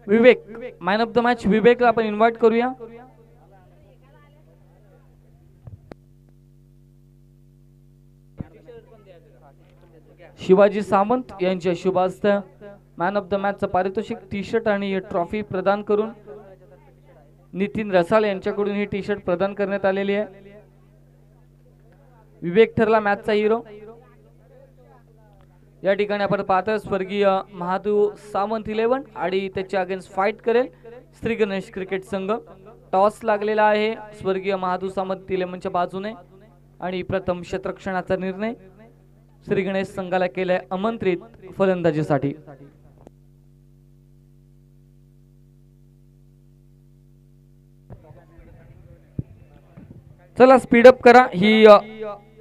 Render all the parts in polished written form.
Vivek, man of the match विवेकला आपण invite करूया. शिवाजी सावंत यांच्या शुभ हस्ते मॅन ऑफ द मॅचचं पारितोषिक टी शर्ट आणि ट्रॉफी प्रदान करून नितीन रसाळ यांच्याकडून ही टी शर्ट प्रदान करण्यात आलेली आहे. विवेक ठरला मॅचचा हिरो. या ठिकाणी आपण पाहतोय स्वर्गीय महादू सावंत 11 आणि त्याच्या अगेन्स्ट फाईट करेल श्री गणेश क्रिकेट संघ. टॉस लागलेला आहे स्वर्गीय महादू सावंत 11च्या बाजूने आणि प्रथम क्षेत्ररक्षणाचा निर्णय श्री गणेश संघाला केलाय आमंत्रित फलंदाजीसाठी. चला स्पीडअप करा. ही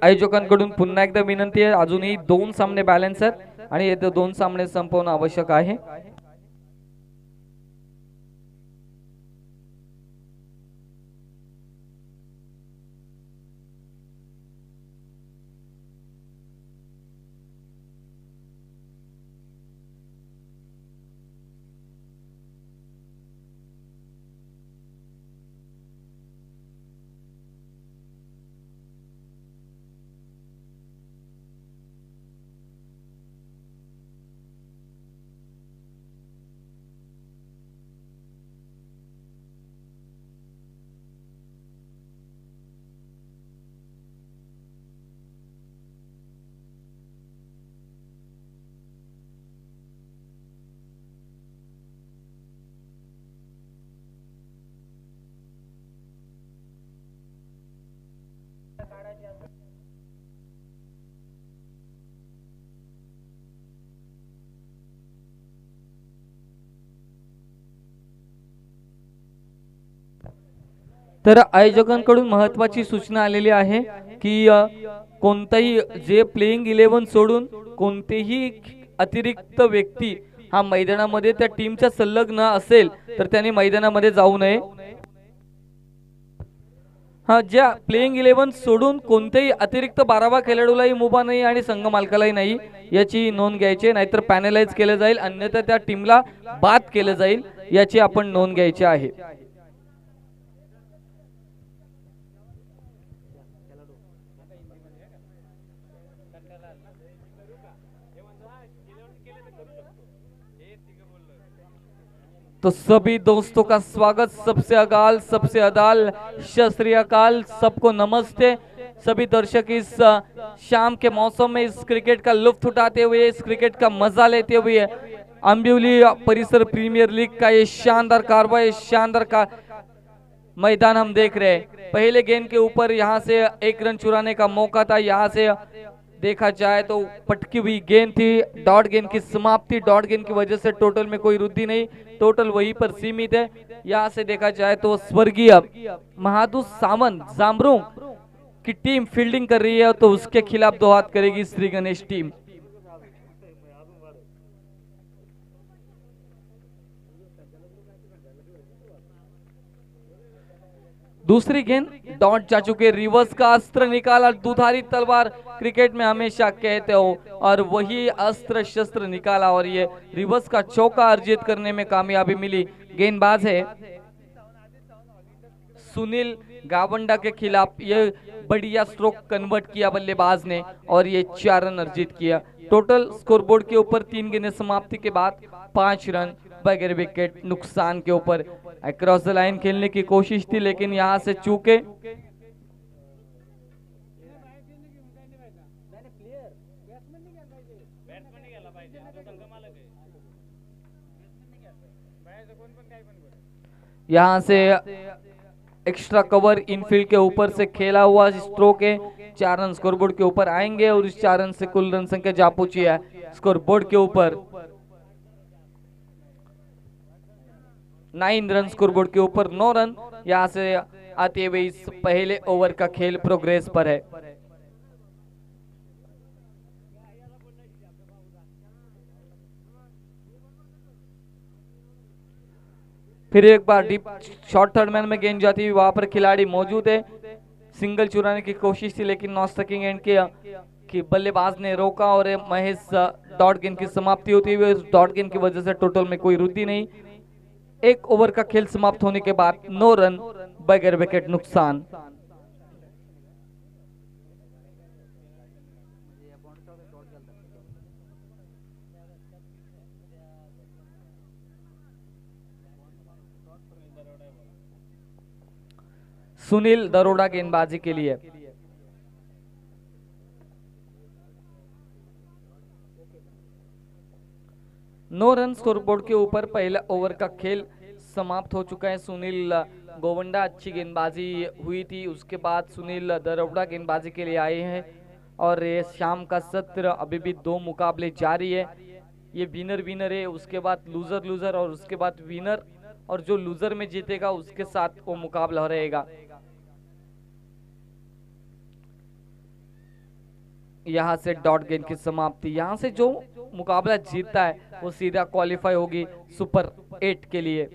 आयोजकांकडून पुन्हा एकदा विनंती आहे. अजूनही 2 सामने बॅलन्स आहेत आणि हे 2 सामने संपवणं आवश्यक आहे. तर आयोजकांकडून महत्त्वाची सूचना आलेली आहे की कोणताही जे प्लेइंग 11 सोडून कोणतेही अतिरिक्त व्यक्ती हा मैदानामध्ये त्या टीमच्या संलग्न असेल तर त्यांनी मैदानामध्ये जाऊ नये. हा, ज्या प्लेइंग 11 सोडून कोणतेही अतिरिक्त 12वा खेळाडूलाही मुभा नाही आणि संघ मालकालाही नाही याची नोंद घ्यायची, नाहीतर पॅनलाइज केलं जाईल, अन्यथा त्या टीमला बाद केलं जाईल याची आपण नोंद घ्यायची आहे. तो सभी दोस्तों का स्वागत, सबसे अकाल सबसे अदाल सत श्री अकाल, सबको नमस्ते. सभी दर्शक इस शाम के मौसम में इस क्रिकेट का लुत्फ उठाते हुए, इस क्रिकेट का मजा लेते हुए अंबिवली परिसर प्रीमियर लीग का ये शानदार कारवाई, शानदार का मैदान हम देख रहे हैं. पहले गेंद के ऊपर यहाँ से 1 रन चुराने का मौका था. यहाँ से देखा जाए तो पटकी हुई गेंद थी, डॉट गेंद की समाप्ति, डॉट गेंद की वजह से टोटल में कोई वृद्धि नहीं, टोटल वहीं पर सीमित है. यहाँ से देखा जाए तो स्वर्गीय महादू सावंत जामरुंग की टीम फील्डिंग कर रही है तो उसके खिलाफ 2 हाथ करेगी श्री गणेश टीम. दूसरी गेंद डॉट जा चुके, रिवर्स का अस्त्र निकाला. दुधारी तलवार क्रिकेट में हमेशा कहते हो और वही अस्त्र शस्त्र निकाला और ये रिवर्स का चौका अर्जित करने में कामयाबी मिली. गेंदबाज है सुनील गावंडा के खिलाफ ये बढ़िया स्ट्रोक कन्वर्ट किया बल्लेबाज ने और ये 4 रन अर्जित किया. टोटल स्कोरबोर्ड के ऊपर 3 गेंदें समाप्ति के बाद 5 रन बगैर विकेट नुकसान के ऊपर. अक्रॉस द लाइन खेलने की कोशिश थी लेकिन यहां से चूके. यहां से एक्स्ट्रा कवर इनफील्ड के ऊपर से खेला हुआ स्ट्रोक है. 4 रन स्कोरबोर्ड के ऊपर आएंगे और इस 4 रन से कुल रन संख्या जा पहुंची है स्कोरबोर्ड के ऊपर 9 रन स्कोरबोर्ड के ऊपर 9 रन. यहां से आते हुए इस पहले ओवर का खेल प्रोग्रेस पर है. फिर एक बार डीप शॉर्ट थर्ड मैन में गेंद जाती हुई, वहां पर खिलाड़ी मौजूद है. सिंगल चुराने की कोशिश थी लेकिन नॉट स्ट्राइकिंग एंड की बल्लेबाज ने रोका और महेश डॉट गेंद की समाप्ति होती हुई. डॉट गेंद की वजह से टोटल में कोई वृद्धि नहीं. एक ओवर का खेल समाप्त होने के बाद 9 रन बगैर विकेट नुकसान। सुनील दरोड़ा गेंदबाजी के लिए। नो रन स्कोरबोर्ड के ऊपर पहला ओवर का खेल समाप्त हो चुका है। सुनील गोवंडा अच्छी गेंदबाजी हुई थी, उसके बाद सुनील दरोड़ा गेंदबाजी के लिए आए हैं और ये शाम का सत्र अभी भी 2 मुकाबले जारी है। ये विनर विनर है, उसके बाद लूजर लूजर और उसके बाद विनर, और जो लूजर में जीतेगा उसके साथ वो मुकाबला रहेगा। यहाँ से डॉट गेंद की समाप्ति। यहाँ से जो मुकाबला जीतता है वो सीधा क्वालिफाई होगी सुपर 8 के लिए।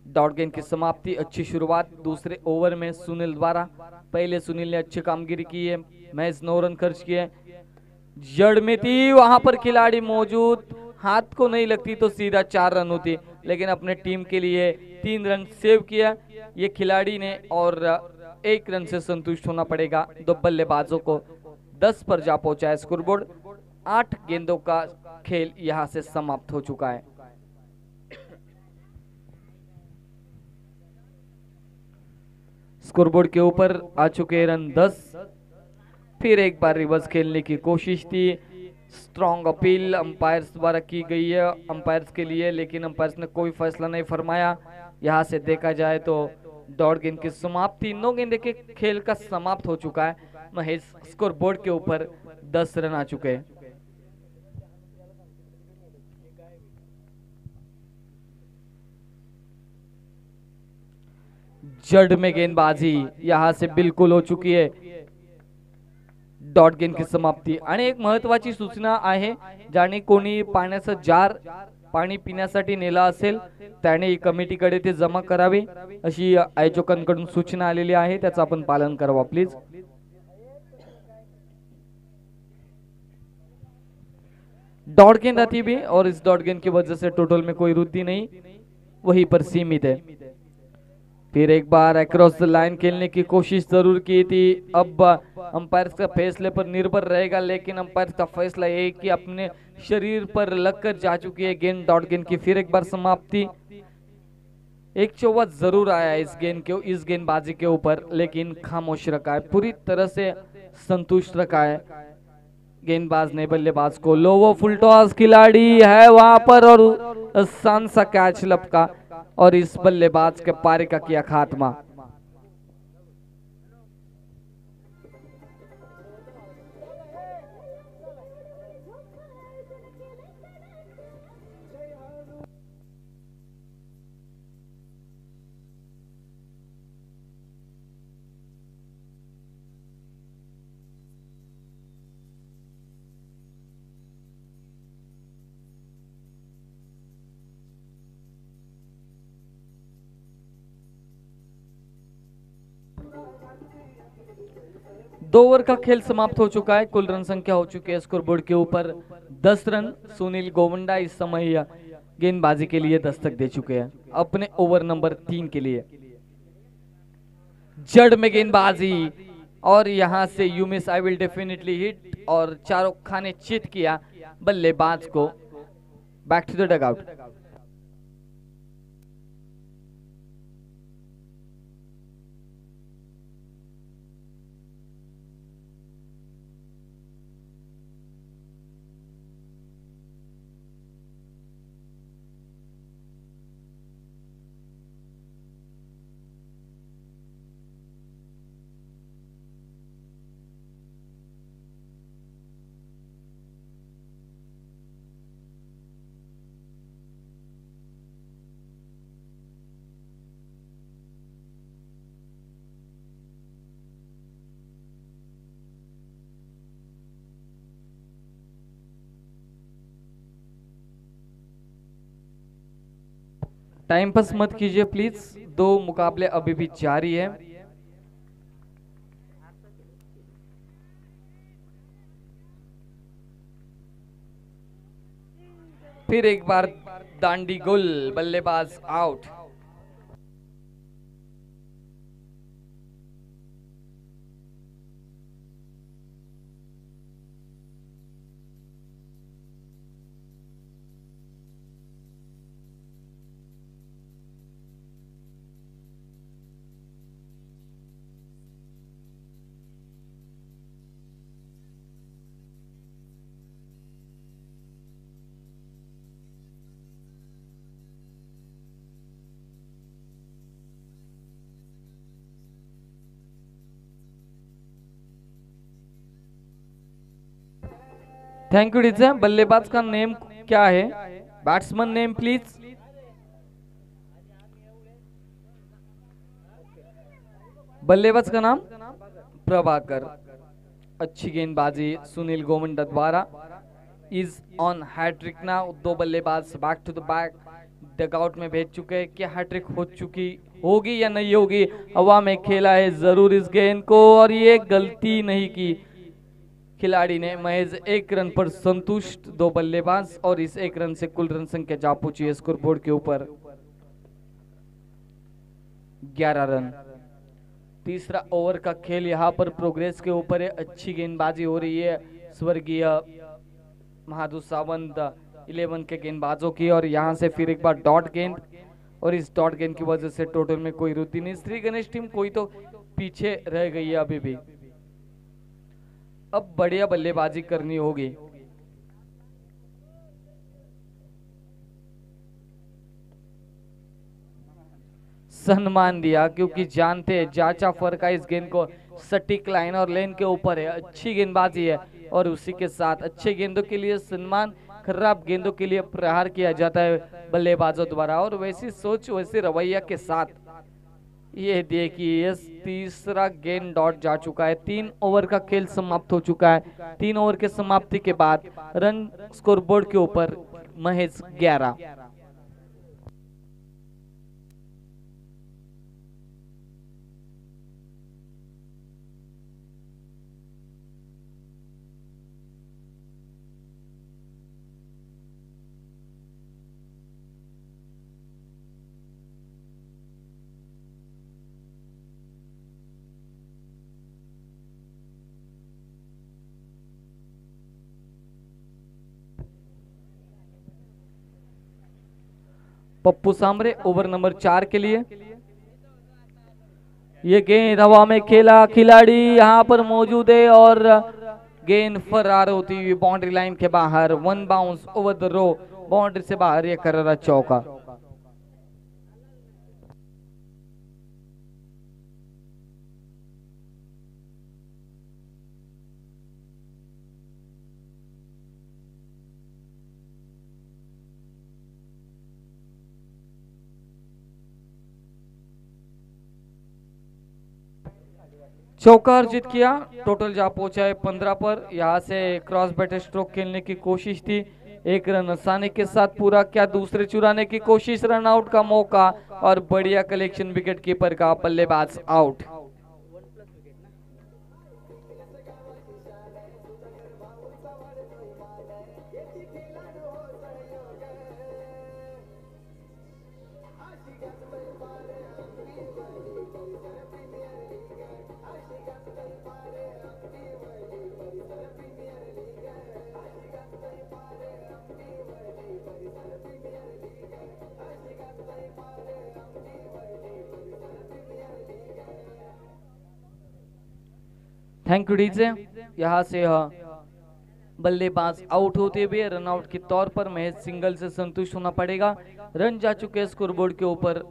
डॉट गेंद की समाप्ति। अच्छी शुरुआत दूसरे ओवर में सुनील द्वारा। पहले सुनील ने अच्छी कामगिरी की है, महज 9 रन खर्च किए। जड़ में थी, वहां पर खिलाड़ी मौजूद, हाथ को नहीं लगती तो सीधा 4 रन होती, लेकिन अपने टीम के लिए 3 रन सेव किया ये खिलाड़ी ने और 1 रन से संतुष्ट होना पड़ेगा 2 बल्लेबाजों को। 10 पर जा पहुंचा है स्कोरबोर्ड। 8 गेंदों का खेल यहां से समाप्त हो चुका है। स्कोरबोर्ड के ऊपर आ चुके रन 10। फिर एक बार रिवर्स खेलने की कोशिश थी। स्ट्रॉन्ग अपील अंपायर्स द्वारा की गई है अंपायर्स के लिए, लेकिन अंपायर्स ने कोई फैसला नहीं फरमाया। यहां से देखा जाए तो डॉट गेंद की समाप्ति। 9 गेंदे के खेल का समाप्त हो चुका है। महेश स्कोरबोर्ड के ऊपर 10 रन आ चुके हैं। जड़ में गेंदबाजी यहां से बिल्कुल हो चुकी है। डॉट गेंद की समाप्ती। आणि एक महत्वाची सूचना आहे, ज्याने कोणी पाण्याचा जार पाणी पिण्यासाठी नेला असेल त्याने कमिटीकडे ते जमा करावे अशी आयोजकांकडून सूचना आलेली आहे, त्याचं आपण पालन करावं प्लीज। डॉट गेंद आती भी और इस डॉट गेंद की वजह से टोटल में कोई वृद्धि नहीं, वहीं पर सीमित है। फिर एक बार अक्रॉस द लाइन खेलने की कोशिश जरूर की थी। अब अंपायर का फैसले पर निर्भर रहेगा, लेकिन अंपायर का फैसला ये कि अपने शरीर पर लगकर जा चुकी है गेंद डॉट गेंद की। फिर एक बार समाप्ति। एक चौवा जरूर आया इस गेंदबाजी के ऊपर, लेकिन खामोश रखा है, पूरी तरह से संतुष्ट रखा है गेंदबाज ने बल्लेबाज को। लोवो फुल टॉस खिलाड़ी है वहां पर और सान सा कैच लपका और इस बल्लेबाज के पारी का किया खात्मा। दो ओवर का खेल समाप्त हो चुका है। कुल रन संख्या हो चुकी है स्कोरबोर्ड के ऊपर 10 रन। सुनील गोवंडा इस समय गेंदबाजी के लिए दस्तक दे चुके हैं अपने ओवर नंबर 3 के लिए। जड़ में गेंदबाजी और यहां से you miss I will definitely hit और चारों खाने चित किया बल्लेबाज को। Back to the dugout. Time pass मत कीजिए प्लीज, 2 मुकाबले अभी भी जारी है। फिर एक बार दांडी गुल, बल्लेबाज आउट। Thank you DJ. बल्लेबाज का नेम क्या है? Batsman name please. बल्लेबाज का नाम प्रभाकर। अच्छी गेंदबाजी सुनील गोमंडा द्वारा। Is on hattrick now. दो बल्लेबाज back to the back dugout में भेज चुके हैं। क्या हैट्रिक हो चुकी होगी या नहीं होगी? हवा में खेला है जरूर इस गेंद को और ये गलती नहीं की खिलाड़ी ने। महज एक रन पर संतुष्ट दो बल्लेबाज और इस एक रन से कुल रन संख्या जा पहुंची है स्कोर बोर्ड के ऊपर 11 रन। तीसरा ओवर का खेल यहाँ पर प्रोग्रेस के ऊपर है। अच्छी गेंदबाजी हो रही है स्वर्गीय महादू सावंत 11 के गेंदबाजों की और यहाँ से फिर एक बार डॉट गेंद और इस डॉट गेंद की वजह से टोटल में कोई रुचि नहीं। श्री गणेश टीम कोई तो पीछे रह गई है अभी भी। अब बढ़िया बल्लेबाजी करनी होगी। सम्मान दिया क्योंकि जानते हैं जाचा फरका इस गेंद को सटीक लाइन और लेन के ऊपर है। अच्छी गेंदबाजी है और उसी के साथ अच्छे गेंदों के लिए सम्मान, खराब गेंदों के लिए प्रहार किया जाता है बल्लेबाजों द्वारा। और वैसी सोच वैसे रवैया के साथ ये देखिए तीसरा गेंद डॉट जा चुका है। 3 ओवर का खेल समाप्त हो चुका है। 3 ओवर के समाप्ति के बाद रन स्कोरबोर्ड के ऊपर महज 11। पप्पू सांबरे ओवर नंबर 4 के लिए। ये गेंद हवा में खेला, खिलाड़ी यहां पर मौजूद है और गेंद फरार होती हुई बाउंड्री लाइन के बाहर। 1 bounce over the rope, boundary से बाहर ये करारा चौका। चौका अर्जित किया, टोटल जा पहुंचा है 15 पर। यहां से क्रॉस बैटर स्ट्रोक खेलने की कोशिश थी, एक रन आसानी के साथ पूरा। क्या दूसरे चुराने की कोशिश, रन आउट का मौका और बढ़िया कलेक्शन विकेट कीपर का, बल्लेबाज आउट। Thank you DJ. यहाँ से बल्लेबाज आउट होते हुए रन आउट के तौर पर महज सिंगल से संतुष्ट होना पड़ेगा। रन जा चुके हैं स्कोरबोर्ड के ऊपर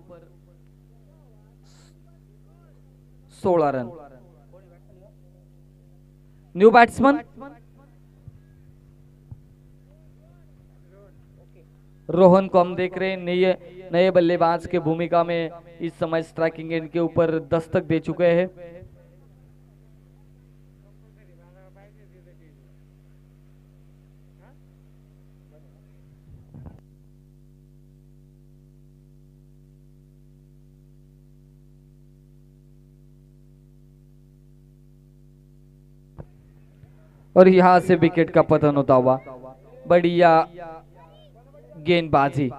16 रन। न्यू बैट्समैन रोहन को हम देख रहे हैं नए बल्लेबाज के भूमिका में इस समय स्ट्राइकिंग एंड के ऊपर दस्तक दे चुके हैं। और यहां से विकेट का पतन होता हुआ बढ़िया गेंदबाजी।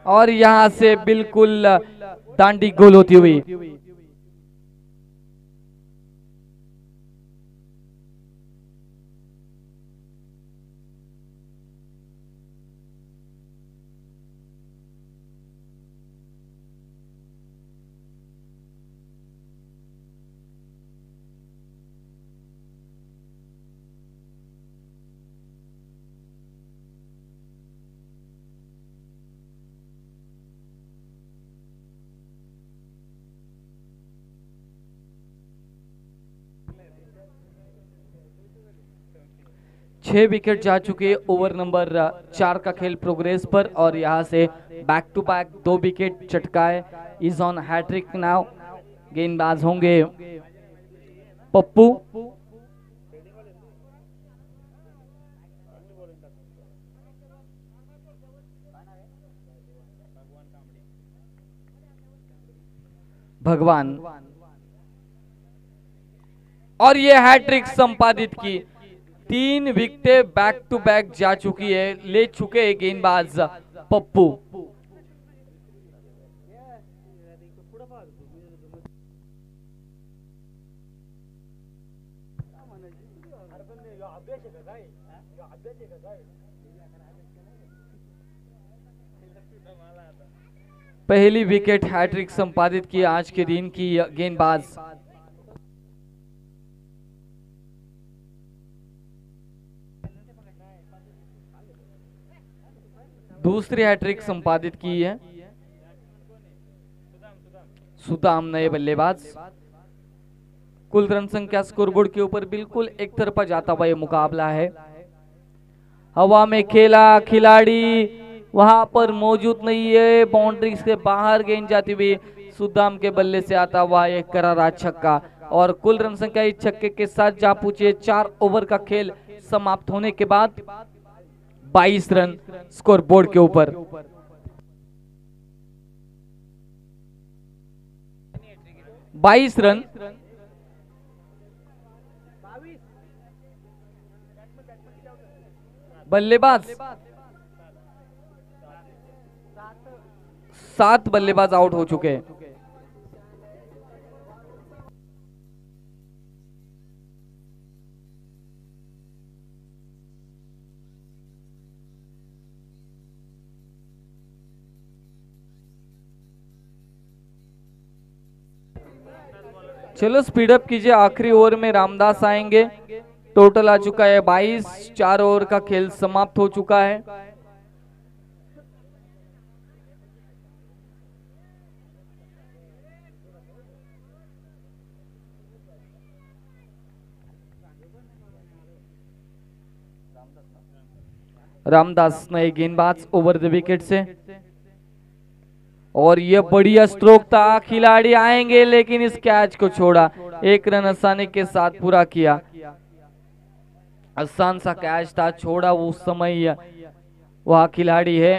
और यहां से बिल्कुल दांडी गोल होती हुई। छह विकेट जा चुके ओवर नंबर 4 का खेल प्रोग्रेस पर, और यहां से बैक टू बैक 2 विकेट चटकाए। Is on hattrick now. गेंदबाज होंगे पप्पू। भगवान, और ये हैट्रिक संपादित की। 3 विकेटें बैक टू बैक जा चुकी है, ले चुके गेंदबाज पप्पू। पहली विकेट हैट्रिक संपादित की आज के दिन की गेंदबाज। दूसरी हैट्रिक संपादित की है सुदाम, नए बल्लेबाज। कुल रन संख्या स्कोरबोर्ड के ऊपर बिल्कुल एक तरफा जाता हुआ यह मुकाबला है। हवा में खेला खिलाड़ी वहां पर मौजूद नहीं है, बाउंड्री से बाहर गेंद जाती हुई सुदाम के बल्ले से आता हुआ एक करारा छक्का, और कुल रन संख्या इस छक्के के साथ जा पूछे 4 ओवर का खेल समाप्त होने के बाद 22 रन स्कोर बोर्ड के ऊपर। बाईस रन। बल्लेबाज 7 बल्लेबाज आउट हो चुके हैं। चलो स्पीड अप कीजिए, आखिरी ओवर में रामदास आएंगे। टोटल आ चुका है 22, 4 ओवर का खेल समाप्त हो चुका है। रामदास नए गेंदबाज ओवर द विकेट से, और ये बढ़िया स्ट्रोक था। खिलाड़ी आएंगे लेकिन इस कैच को छोड़ा, 1 रन आसानी के साथ पूरा किया। आसान सा कैच था, छोड़ा उस समय वह खिलाड़ी है।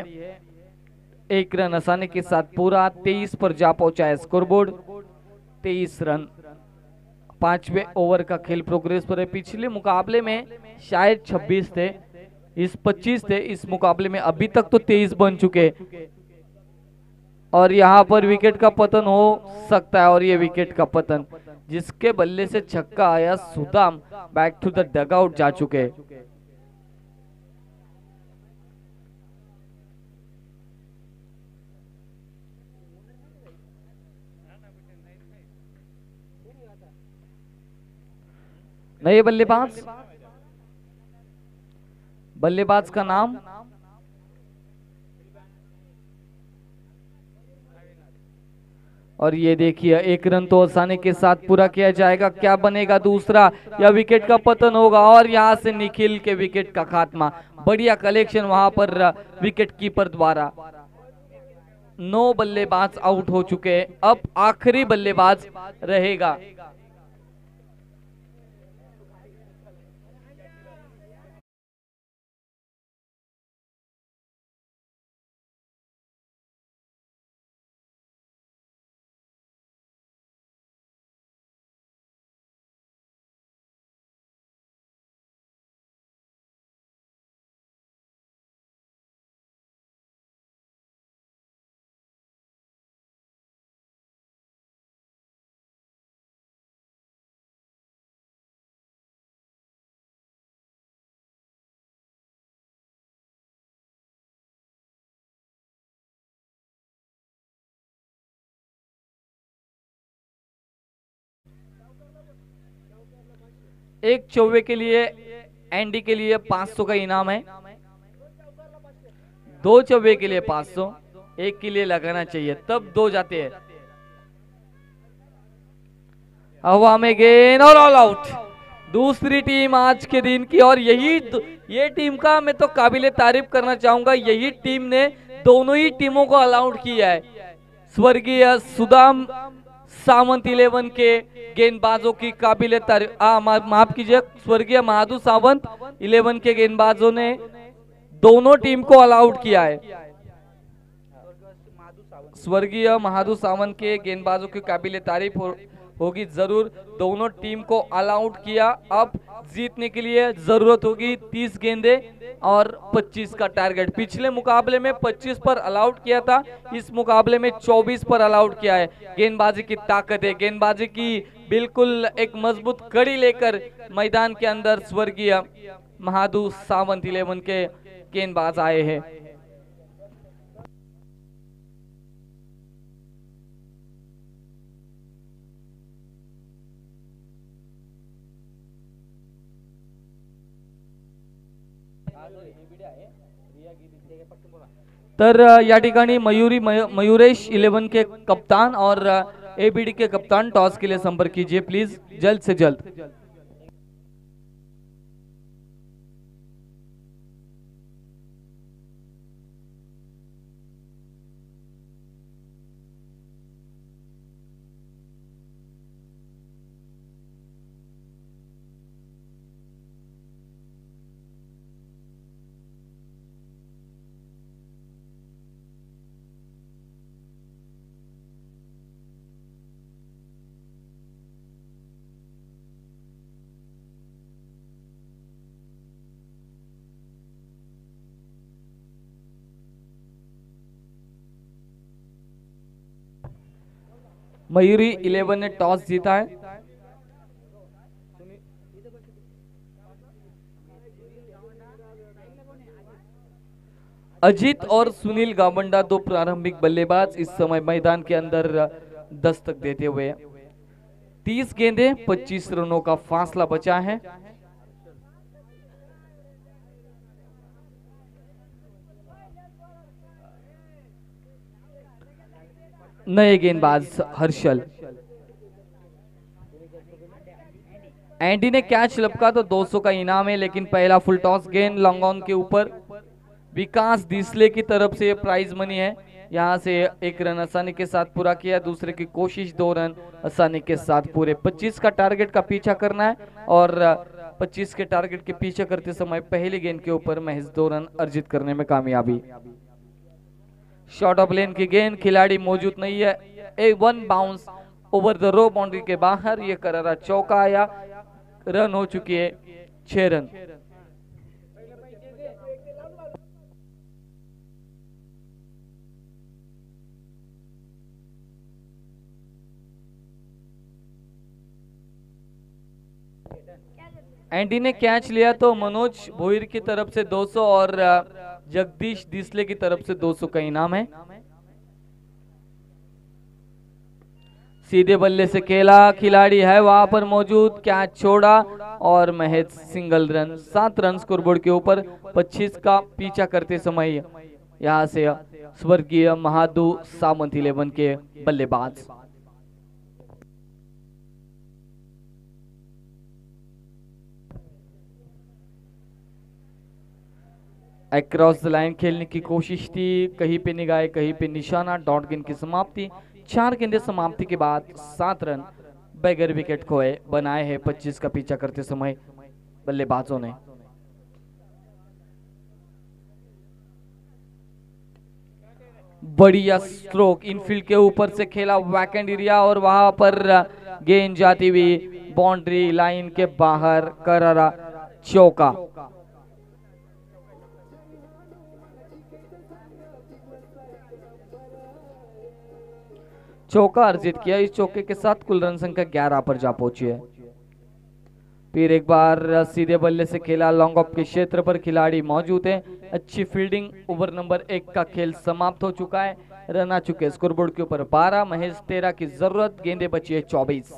1 रन आसानी के साथ पूरा, 23 पर जा पहुंचा है स्कोरबोर्ड। 23 रन 5वें ओवर का खेल प्रोग्रेस पर है। पिछले मुकाबले में शायद 26 थे, इस 25 थे। इस मुकाबले में अभी तक तो 23 बन चुके, और यहाँ पर विकेट का पतन हो सकता है। और ये विकेट का पतन, जिसके बल्ले से छक्का आया, Sudam back to the dugout जा चुके। नए बल्लेबाज, बल्लेबाज का नाम और ये देखिए 1 रन तो आसानी के साथ पूरा किया जाएगा। क्या बनेगा दूसरा या विकेट का पतन होगा और यहाँ से निखिल के विकेट का खात्मा। बढ़िया कलेक्शन वहां पर विकेट कीपर द्वारा। 9 बल्लेबाज आउट हो चुके हैं, अब आखिरी बल्लेबाज रहेगा। एक चौवे के लिए एंडी के लिए 500 का इनाम है। 2 चौवे के लिए 500, एक के लिए लगाना चाहिए तब 2 जाते हैं। हवा में गेंद और ऑल आउट। दूसरी टीम आज के दिन की, और ये टीम का मैं तो काबिले तारीफ करना चाहूंगा। यही टीम ने दोनों ही टीमों को ऑल आउट किया है। स्वर्गीय सुदाम सावंत 11 के गेंदबाजों की काबिले तारीफ, माफ कीजिए, स्वर्गीय महादू सावंत 11 के गेंदबाजों ने दोनों टीम को ऑल आउट किया है। स्वर्गीय महादू सावंत के गेंदबाजों की काबिले तारीफ होगी जरूर। दोनों टीम को ऑल आउट किया। अब जीतने के लिए जरूरत होगी 30 गेंदे और 25 का टारगेट। पिछले मुकाबले में 25 पर ऑल आउट किया था, इस मुकाबले में 24 पर ऑल आउट किया है। गेंदबाजी की ताकत है, गेंदबाजी की बिल्कुल एक मजबूत कड़ी लेकर मैदान के अंदर स्वर्गीय महादू सावंत 11 के गेंदबाज आए हैं। तर या ठिकाणी मयुरेश 11 के कप्तान और एबीडी के कप्तान टॉस के लिए संपर्क कीजिए प्लीज, जल्द से जल्द। मयूरी 11 ने टॉस जीता है। अजीत और सुनील गावंडा 2 प्रारंभिक बल्लेबाज इस समय मैदान के अंदर दस्तक देते हुए। 30 गेंदे 25 रनों का फासला बचा है। नए गेंदबाज हर्षल। एंडी ने कैच लपका तो 200 का इनाम है, लेकिन पहला फुल टॉस गेंद लॉन्ग ऑन के ऊपर विकास दिसले की तरफ से प्राइज मनी है। यहां से 1 रन आसानी के साथ पूरा किया, दूसरे की कोशिश 2 रन आसानी के साथ पूरे। 25 का टारगेट का पीछा करना है और 25 के टारगेट के पीछे करते समय पहली गेंद के ऊपर महज 2 रन अर्जित करने में कामयाबी। शॉर्ट ऑफ लेन की गेंद, खिलाड़ी मौजूद नहीं है। A 1 bounce over the rope boundary के बाहर, ये करारा चौका आया। रन हो चुकी है 6 रन। एंडी ने कैच लिया तो मनोज भोईर की तरफ से 200 और जगदीश दिसले की तरफ से 200 का इनाम है। सीधे बल्ले से खेला, खिलाड़ी है वहां पर मौजूद, कैच छोड़ा और महज सिंगल रन। 7 रन स्कोरबोर्ड के ऊपर 25 का पीछा करते समय यहाँ से स्वर्गीय महादू सावंत 11 के बल्लेबाज। अक्रॉस द लाइन खेलने की कोशिश थी, कहीं पे निगाह कहीं पे निशाना। डॉट गेंद की समाप्ति। 4 गेंदे समाप्ति के बाद 7 रन बगैर विकेट खोए बनाए हैं 25 का पीछा करते समय बल्लेबाजों ने। बढ़िया स्ट्रोक इनफील्ड के ऊपर से खेला वैकेंट एरिया और वहां पर गेंद जाती हुई बाउंड्री लाइन के बाहर करारा चौका। चौका अर्जित किया। इस चौके के साथ कुल रन संख्या 11 पर जा पहुंची है। फिर एक बार सीधे बल्ले से खेला, लॉन्ग ऑफ के क्षेत्र पर खिलाड़ी मौजूद है। अच्छी फील्डिंग। ओवर नंबर 1 का खेल समाप्त हो चुका है। रन आ चुके स्कोरबोर्ड के ऊपर 12, महज 13 की जरूरत। गेंदे बची है 24।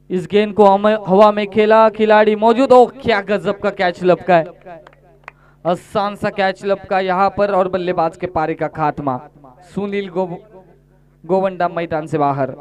इस गेंद को हवा में खेला, खिलाड़ी मौजूद। ओ क्या गजब का कैच लपका है, आसान सा कैच लपका यहाँ पर और बल्लेबाज के पारी का खात्मा। सुनील गोवंडा मैदान से बाहर।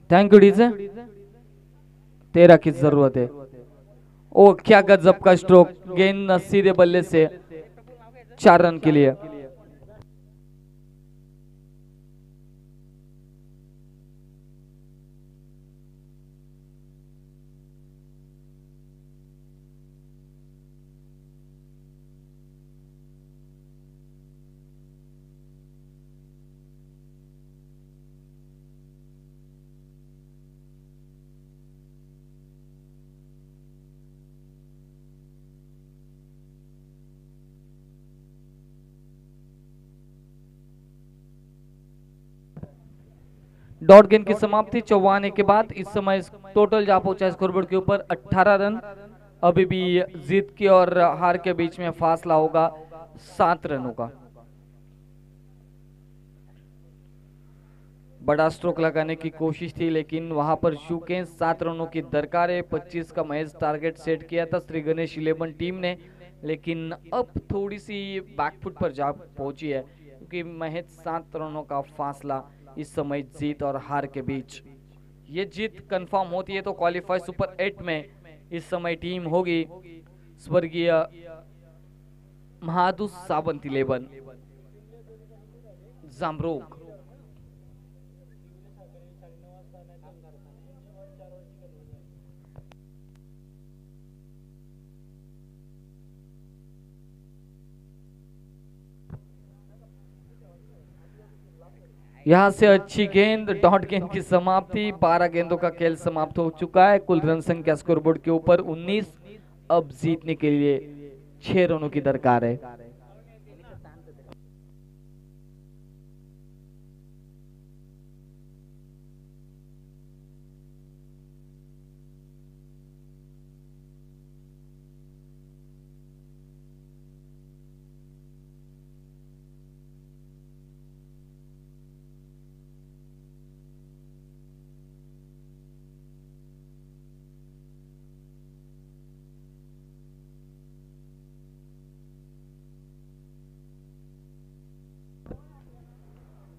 Thank you DJ. 13 की जरूरत है। ओ क्या गजब का स्ट्रोक, गेंद सीधे बल्ले से 4 रन के लिए। डॉट गेंद की समाप्ति 54 के बाद इस समय टोटल जा पहुंचा स्कोरबोर्ड के ऊपर 18 रन। अभी भी जीत के और हार के बीच में फासला होगा 7 रनों का। बड़ा स्ट्रोक लगाने की कोशिश थी लेकिन वहां पर चूके 7 रनों की दरकार है। 25 का मैच टारगेट सेट किया था श्री गणेश 11 टीम ने, लेकिन अब थोड़ी सी बैकफुट पर जा पहुंची है क्योंकि महज 7 रनों का फासला इस समय जीत और हार के बीच। ये जीत कंफर्म होती है तो क्वालिफाई सुपर 8 में इस समय टीम होगी स्वर्गीय महादू सावंत 11 जामरोग। यहां से अच्छी गेंद, डॉट गेंद की समाप्ति। 12 गेंदों का खेल समाप्त हो चुका है। कुल रन संख्या स्कोरबोर्ड के ऊपर 19। अब जीतने के लिए 6 रनों की दरकार है।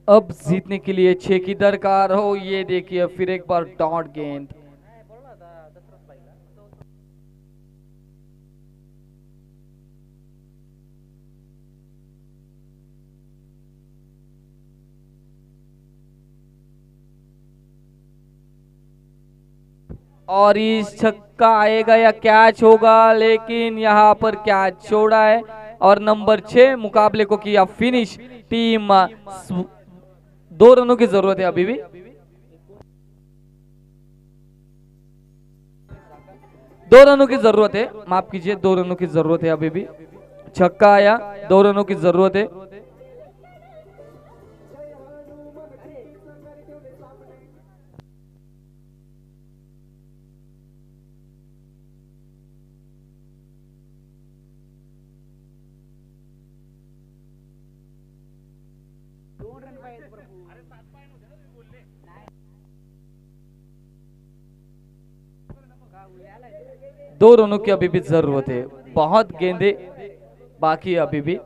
अब जीतने के लिए 6 की दरकार हो। ये देखिए फिर एक बार डॉट गेंद। और इस छक्का आएगा या कैच होगा, लेकिन यहाँ पर कैच छोड़ा है और नंबर 6 मुकाबले को किया फिनिश। टीम 2 रनों की जरूरत है अभी भी। 2 रनों की जरूरत है, माफ कीजिए, 2 रनों की जरूरत है अभी भी। छक्का आया, 2 रनों की जरूरत है। दो रनों की अभी भी जरूरत है, बहुत गेंदे बाकी है अभी भी।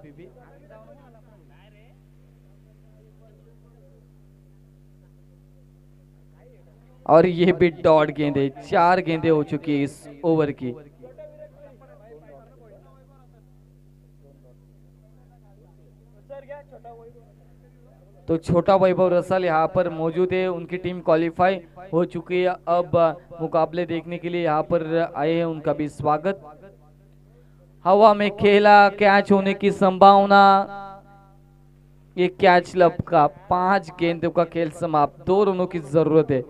और ये भी डॉट गेंदे, 4 गेंदे हो चुकी है इस ओवर की। तो छोटा वैभव रसल यहाँ पर मौजूद है, उनकी टीम क्वालिफाई हो चुकी है। अब मुकाबले देखने के लिए यहाँ पर आए हैं, उनका भी स्वागत। हवा में खेला, कैच होने की संभावना। ये कैच लब का 5 गेंदों का खेल समाप्त, 2 रनों की जरूरत है।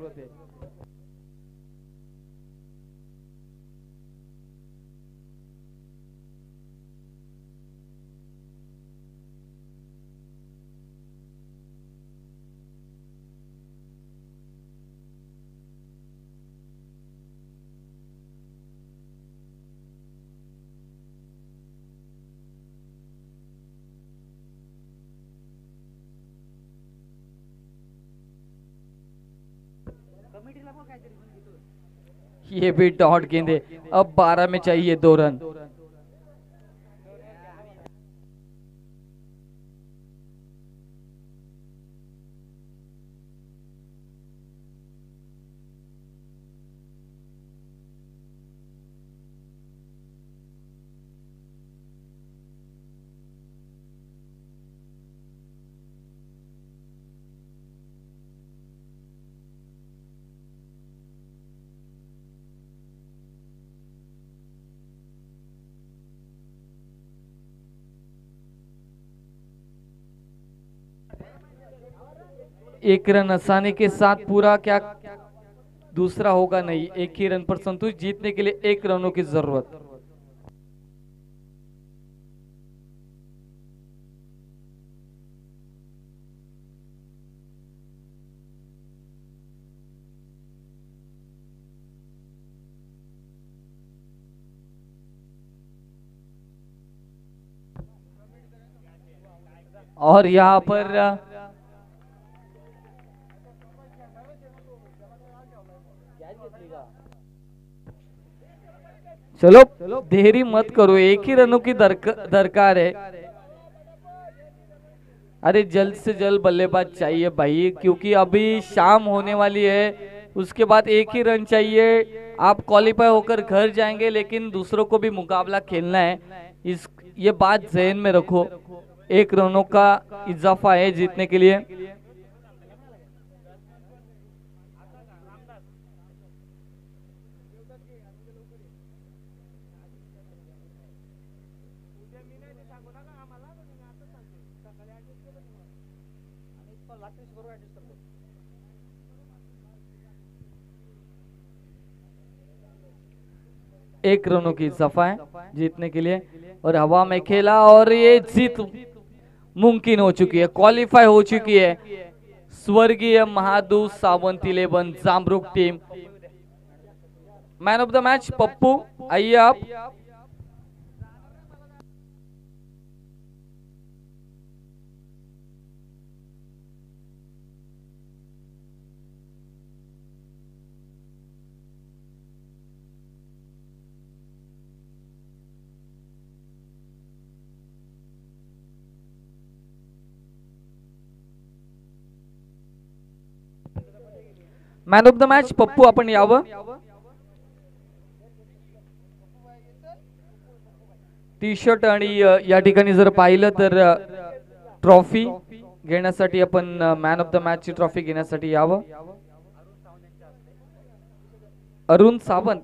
ये भी डॉट गेंदे, अब 12 में चाहिए 2 रन। एक रन आसानी के साथ पूरा, क्या दूसरा होगा? नहीं, एक ही रन पर संतुष्ट। जीतने के लिए 1 रनों की जरूरत। और यहाँ पर चलो देरी मत करो, 1 ही रनों की दरकार है। अरे जल्द से जल्द बल्लेबाज चाहिए भाई, क्योंकि अभी शाम होने वाली है, उसके बाद 1 ही रन चाहिए। आप क्वालिफाई होकर घर जाएंगे, लेकिन दूसरों को भी मुकाबला खेलना है। इस ये बात जहन में रखो, 1 रनों का इजाफा है जीतने के लिए। एक रनों की सफा है जीतने के लिए, और हवा में खेला और ये जीत मुमकिन हो चुकी है, क्वालिफाई हो चुकी है। स्वर्गीय महादूत सावंत 11 जामरुक team. Man of the match Pappu, आइए आप। Man of the match Pappu आपण यावं. टी शर्ट आणि या ठिकाणी जर पाहिलं तर ट्रॉफी घेण्यासाठी आपण मॅन ऑफ द मॅच ची ट्रॉफी घेण्यासाठी यावं. अरुण सावंत